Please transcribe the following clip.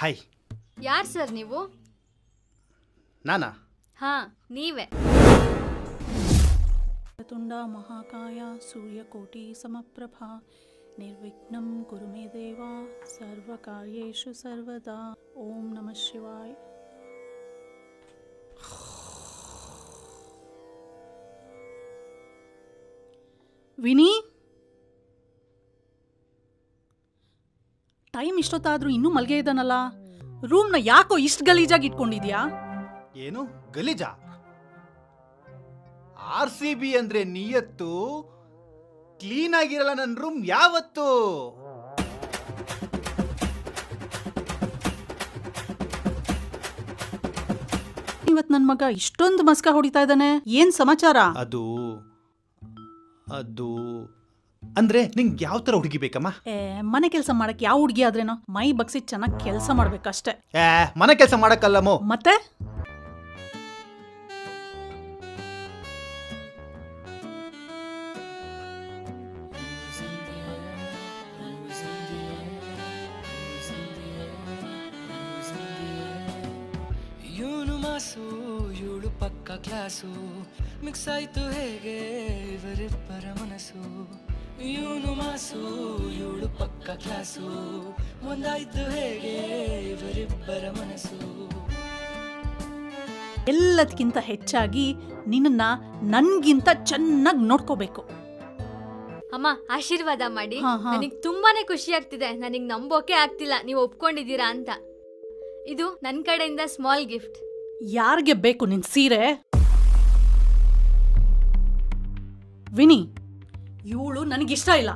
Hi. ಯಾರು sir ನೀವು? ನಾನಾ? ಹಾ, ನೀವೇ. ತುಂಡ ಮಹಾಕಾಯ ಸೂರ್ಯಕೋಟಿ ಸಮಪ್ರಭಾ ನಿರ್ವಿಘ್ನಂ ಕುರು ಮೇ ದೇವ ಸರ್ವಕಾರ್ಯೇಷು ಸರ್ವದಾ. ಓಂ ನಮಃ ಶಿವಾಯ. ವಿನಿ, ಟೈಮ್ ಇಷ್ಟೊತ್ತಾದ್ರೂ ಇನ್ನೂ ಮಲ್ಗೆ ಇದ್ದಾನಲ್ಲ. ರೂಮ್ನ ಯಾಕೋ ಇಷ್ಟು ಗಲೀಜಾಗಿ ಇಟ್ಕೊಂಡಿದ್ಯಾ? ಏನು ಗಲೀಜಾ? RCB ಅಂದ್ರೆ ನಿಯತ್ತು, ಕ್ಲೀನ್ ಆಗಿರಲ್ಲ ನನ್ನ ರೂಮ್ ಯಾವತ್ತು. ಇವತ್ ನನ್ ಮಗ ಇಷ್ಟೊಂದು ಮಸ್ಕ ಹೊಡಿತಾ ಇದ್ದಾನೆ, ಏನ್ ಸಮಾಚಾರ? ಅದು ಅಂದ್ರೆ ನಿಂಗೆ ಯಾವ ತರ ಹುಡುಗಿ ಬೇಕಮ್ಮ? ಮನೆ ಕೆಲಸ ಮಾಡಕ್ ಯಾವ ಹುಡುಗಿ ಆದ್ರೇನೋ, ಮೈ ಬಗ್ಸಿ ಚೆನ್ನಾಗಿ ಕೆಲಸ ಮಾಡ್ಬೇಕಷ್ಟೇ. ಮನೆ ಕೆಲಸ ಮಾಡಕ್ಕಲ್ಲಮ್ಮೋ. ಮತ್ತೆ ಇವನು ಮಾಸು ಇವಳು ಪಕ್ಕ ಕ್ಲಾಸು, ಮಿಕ್ಸ್ ಆಯ್ತು ಹೇಗೆ ಇವರಿಬ್ಬರ ಮನಸ್ಸು. ಇವನು ಮಾಸು ಇವಳು ಪಕ್ಕ ಕ್ಲಾಸು, ಒಂದಾಯ್ತು ಹೇಗೆ ಇವರಿಬ್ಬರ ಮನಸ್ಸು. ಎಲ್ಲದಕ್ಕಿಂತ ಹೆಚ್ಚಾಗಿ ನಿನ್ನ ನನ್ಗಿಂತ ಚೆನ್ನಾಗಿ ನೋಡ್ಕೋಬೇಕು. ಅಮ್ಮ, ಆಶೀರ್ವಾದ ಮಾಡಿ. ಹಾ, ಹಾ. ನನಗೆ ತುಂಬಾನೇ ಖುಷಿ ಆಗ್ತಿದೆ. ನನಗೆ ನಂಬೋಕೆ ಆಗ್ತಿಲ್ಲ ನೀವು ಒಪ್ಕೊಂಡಿದ್ದೀರಾ ಅಂತ. ಇದು ನನ್ನ ಕಡೆಯಿಂದ ಸ್ಮಾಲ್ ಗಿಫ್ಟ್. ಯಾರಿಗೆ ಬೇಕು ನಿನ್ ಸೀರೆ? ವಿನಿ, ಇವಳು ನನಗಿಷ್ಟ ಇಲ್ಲ.